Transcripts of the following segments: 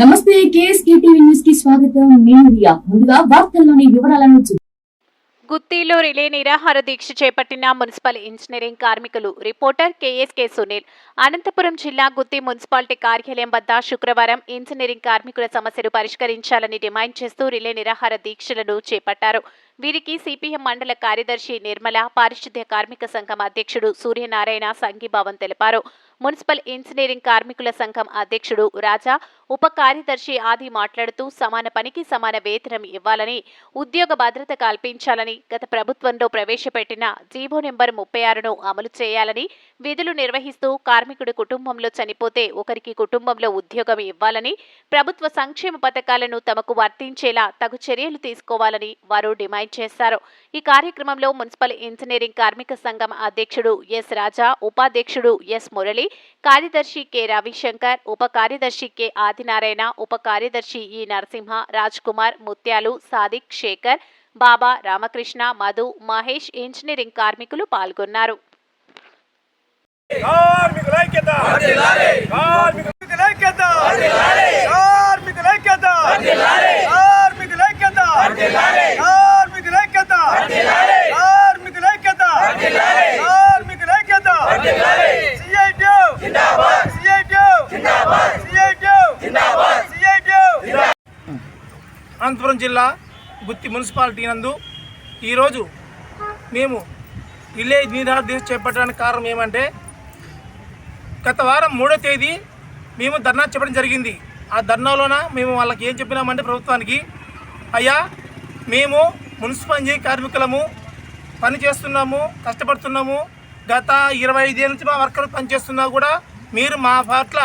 నమస్తే KSK TV news కి స్వాగతం. నేను రియా. ముందుగా వార్తల్లోని వివరాలను గుత్తిలో రిలే నిరాహార దీక్ష చేపట్టిన మున్సిపల్ ఇంజనీరింగ్ కార్మికులు. Reporter KSK Sunil. అనంతపురం జిల్లా గుత్తి మున్సిపాలిటీ కార్యాలయం వద్ద శుక్రవారం ఇంజనీరింగ్ కార్మికుల సమస్యలు పరిష్కరించాలని డిమాండ్ చేస్తూ రిలే నిరాహార దీక్షలను చేపట్టారు. వీరికి సిపిఎం మండల కార్యదర్శి నిర్మల, పారిశుద్ధ్య కార్మిక సంఘం అధ్యక్షుడు సూర్యనారాయణ సంఘీభావం తెలిపారు. మున్సిపల్ ఇంజనీరింగ్ కార్మికుల సంఘం అధ్యక్షుడు రాజా, ఉప కార్యదర్శి ఆది మాట్లాడుతూ సమాన పనికి సమాన వేతనం ఇవ్వాలని, ఉద్యోగ భద్రత కల్పించాలని, గత ప్రభుత్వంలో ప్రవేశపెట్టిన జీవో నెంబర్ 36ను అమలు చేయాలని, విధులు నిర్వహిస్తూ కార్మికుడి కుటుంబంలో చనిపోతే ఒకరికి కుటుంబంలో ఉద్యోగం ఇవ్వాలని, ప్రభుత్వ సంక్షేమ పథకాలను తమకు వర్తించేలా తగు చర్యలు తీసుకోవాలని వారు డిమాండ్ చేశారు. ఈ కార్యక్రమంలో మున్సిపల్ ఇంజనీరింగ్ కార్మిక సంఘం అధ్యక్షుడు ఎస్ రాజా, ఉపాధ్యక్షుడు ఎస్ మురళి, కార్యదర్శి కె రవిశంకర్, ఉప కార్యదర్శి కె ఆదినారాయణ, ఉప కార్యదర్శి ఈ నరసింహ, రాజ్ కుమార్, ముత్యాలు, సాదిక్, శేఖర్, బాబా, రామకృష్ణ, మధు, మహేష్ ఇంజనీరింగ్ కార్మికులు పాల్గొన్నారు. అనంతపురం జిల్లా గుత్తి మున్సిపాలిటీ నందు ఈరోజు మేము రిలే నిరాహార దీక్ష చేపట్టడానికి కారణం ఏమంటే, గత వారం 3వ తేదీ మేము ధర్నా చెప్పడం జరిగింది. ఆ ధర్నాలోన మేము వాళ్ళకి ఏం చెప్పినామంటే, ప్రభుత్వానికి, అయ్యా మేము మున్సిపల్ ఇంజనీరింగ్ కార్మికులము, పని చేస్తున్నాము, కష్టపడుతున్నాము, గత 25 ఏళ్ళ నుంచి మా వర్కర్లు పనిచేస్తున్నా కూడా మీరు మా పట్ల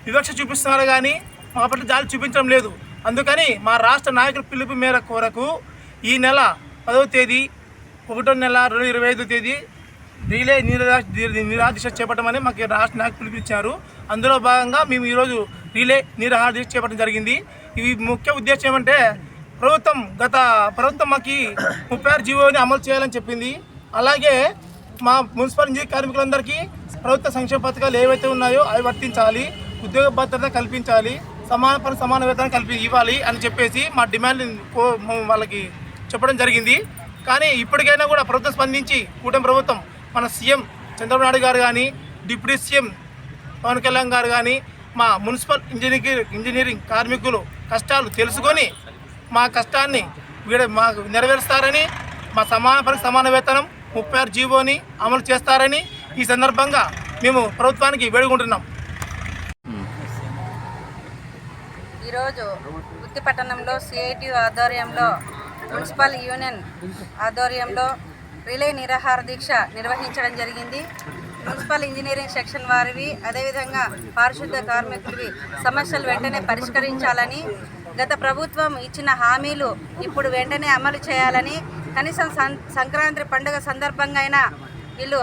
వివక్ష చూపిస్తున్నారు కానీ మా పట్ల జాలి చూపించడం లేదు. అందుకని మా రాష్ట్ర నాయకుల పిలుపు మేర కొరకు ఈ నెల 10వ తేదీ, 1వ నెల 2025వ తేదీ రిలే నిరాహార దీక్ష చేపట్టమని మాకు రాష్ట్ర నాయకులు పిలుపునిచ్చారు. అందులో భాగంగా మేము ఈరోజు రిలే నిరాహార దీక్ష చేపట్టడం జరిగింది. ఇవి ముఖ్య ఉద్దేశం ఏమంటే, గత ప్రభుత్వం మాకు 36 జీవోని అమలు చేయాలని చెప్పింది. అలాగే మా మున్సిపల్ ఇంజనీరింగ్ కార్మికులందరికీ ప్రభుత్వ సంక్షేమ పథకాలు ఏవైతే ఉన్నాయో అవి వర్తించాలి, ఉద్యోగ భద్రత కల్పించాలి, సమాన పని సమాన వేతనం ఇవ్వాలి అని చెప్పేసి మా డిమాండ్ వాళ్ళకి చెప్పడం జరిగింది. కానీ ఇప్పటికైనా కూడా ప్రభుత్వం స్పందించి, కూటమి ప్రభుత్వం, మన సీఎం చంద్రబాబు నాయుడు గారు కానీ, డిప్యూటీ సీఎం పవన్ కళ్యాణ్ గారు కానీ మా మున్సిపల్ ఇంజనీరింగ్ కార్మికులు కష్టాలు తెలుసుకొని మా కష్టాన్ని మాకు నెరవేరుస్తారని, మా సమాన పనికి సమాన వేతనం 36 జీవోని అమలు చేస్తారని ఈ సందర్భంగా మేము ప్రభుత్వానికి వేడుకుంటున్నాం. ఈరోజు గుత్తి పట్టణంలో సిఐటి ఆధ్వర్యంలో, మున్సిపల్ యూనియన్ ఆధ్వర్యంలో రిలే నిరాహార దీక్ష నిర్వహించడం జరిగింది. మున్సిపల్ ఇంజనీరింగ్ సెక్షన్ వారివి, అదేవిధంగా పారిశుద్ధ్య కార్మికులవి సమస్యలు వెంటనే పరిష్కరించాలని, గత ప్రభుత్వం ఇచ్చిన హామీలు ఇప్పుడు వెంటనే అమలు చేయాలని, కనీసం సంక్రాంతి పండుగ సందర్భంగా అయినా వీళ్ళు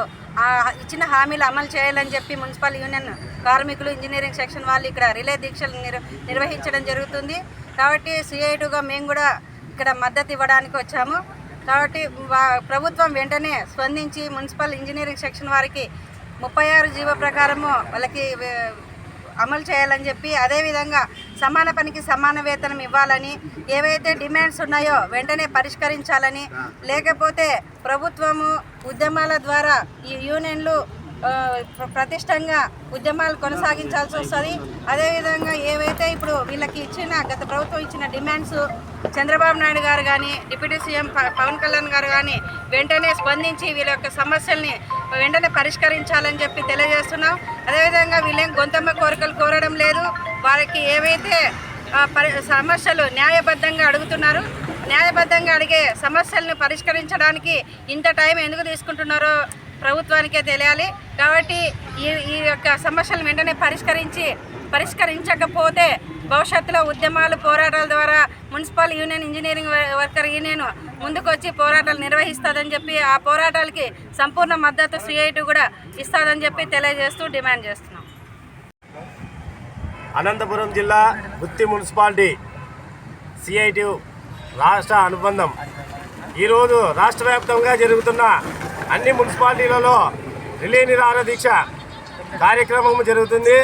ఇచ్చిన హామీలు అమలు చేయాలని చెప్పి మున్సిపల్ యూనియన్ కార్మికులు, ఇంజనీరింగ్ సెక్షన్ వాళ్ళు ఇక్కడ రిలే దీక్షలు నిర్వహించడం జరుగుతుంది. కాబట్టి సిఐటిగా మేము కూడా ఇక్కడ మద్దతు ఇవ్వడానికి వచ్చాము. కాబట్టి ప్రభుత్వం వెంటనే స్పందించి మున్సిపల్ ఇంజనీరింగ్ సెక్షన్ వారికి 36 జీవో ప్రకారము వాళ్ళకి అమలు చేయాలని చెప్పి, అదేవిధంగా సమాన పనికి సమాన వేతనం ఇవ్వాలని, ఏవైతే డిమాండ్స్ ఉన్నాయో వెంటనే పరిష్కరించాలని, లేకపోతే ప్రభుత్వము ఉద్యమాల ద్వారా ఈ యూనియన్లు ప్రతిష్టంగా ఉద్యమాలు కొనసాగించాల్సి వస్తుంది. అదేవిధంగా ఏవైతే ఇప్పుడు వీళ్ళకి గత ప్రభుత్వం ఇచ్చిన డిమాండ్స్ చంద్రబాబు నాయుడు గారు కానీ, డిప్యూటీ సీఎం పవన్ కళ్యాణ్ గారు కానీ వెంటనే స్పందించి వీళ్ళ యొక్క సమస్యల్ని వెంటనే పరిష్కరించాలని చెప్పి తెలియజేస్తున్నాం. అదేవిధంగా వీళ్ళేం గొంతమ్మ కోరికలు కోరడం లేదు. వారికి ఏవైతే సమస్యలు న్యాయబద్ధంగా అడుగుతున్నారు, న్యాయబద్ధంగా అడిగే సమస్యలను పరిష్కరించడానికి ఇంత టైం ఎందుకు తీసుకుంటున్నారో ప్రభుత్వానికే తెలియాలి. కాబట్టి ఈ యొక్క సమస్యలను వెంటనే పరిష్కరించకపోతే భవిష్యత్తులో ఉద్యమాలు, పోరాటాల ద్వారా municipal union, engineering worker union ముందుకు వచ్చి పోరాటాలు నిర్వహిస్తుందని చెప్పి, ఆ పోరాటాలకి సంపూర్ణ మద్దతు సిఐటి కూడా ఇస్తుందని చెప్పి తెలియజేస్తూ డిమాండ్ చేస్తున్నాం. అనంతపురం జిల్లా గుత్తి మున్సిపాలిటీ సిఐటి రాష్ట్ర అనుబంధం ఈరోజు రాష్ట్ర వ్యాప్తంగా జరుగుతున్న అన్ని మున్సిపాలిటీలలో రిలే నిరాహార దీక్ష కార్యక్రమం జరుగుతుంది.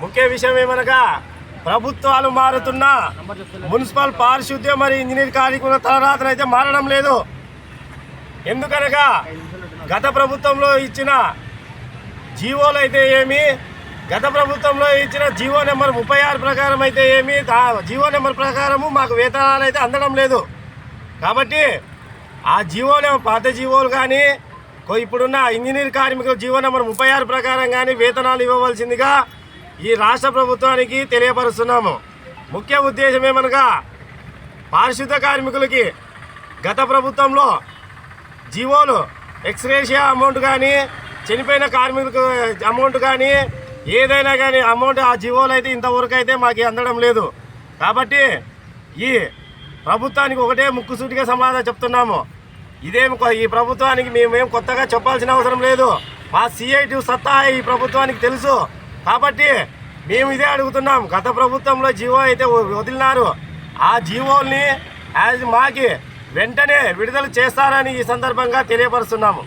ముఖ్య విషయం ఏమనగా, ప్రభుత్వాలు మారుతున్నా మున్సిపల్ పారిశుద్ధ్య మరియు ఇంజనీర్ కార్మికుల తలరాతలు అయితే మారడం లేదు. ఎందుకనగా గత ప్రభుత్వంలో ఇచ్చిన జీవోలు అయితే ఏమి, గత ప్రభుత్వంలో ఇచ్చిన జీవో నెంబర్ 36 ప్రకారం అయితే ఏమి, జీవో నెంబర్ ప్రకారము మాకు వేతనాలు అయితే అందడం లేదు. కాబట్టి ఆ జీవోలు పాత జీవోలు కానీ ఇప్పుడున్న ఇంజనీర్ కార్మికుల జీవో నెంబర్ 36 ప్రకారం కానీ వేతనాలు ఇవ్వవలసిందిగా ఈ రాష్ట్ర ప్రభుత్వానికి తెలియపరుస్తున్నాము. ముఖ్య ఉద్దేశం ఏమనగా పారిశుద్ధ కార్మికులకి గత ప్రభుత్వంలో జీవోలు ఎక్స్గ్రేషియా అమౌంట్ కానీ చనిపోయిన కార్మికులకు అమౌంట్ కానీ ఏదైనా కానీ అమౌంట్ ఆ జీవోలు అయితే ఇంతవరకు అయితే మాకు అందడం లేదు. కాబట్టి ఈ ప్రభుత్వానికి ఒకటే ముక్కుసూటిగా సమాధానం చెప్తున్నాము. ఈ ప్రభుత్వానికి మేమేం కొత్తగా చెప్పాల్సిన అవసరం లేదు. మా CITU సత్తా ఈ ప్రభుత్వానికి తెలుసు. కాబట్టి మేము ఇదే అడుగుతున్నాం. గత ప్రభుత్వంలో జీవో అయితే వదిలినారు, ఆ జీవోల్ని మాకి వెంటనే విడుదల చేస్తారని ఈ సందర్భంగా తెలియపరుస్తున్నాము.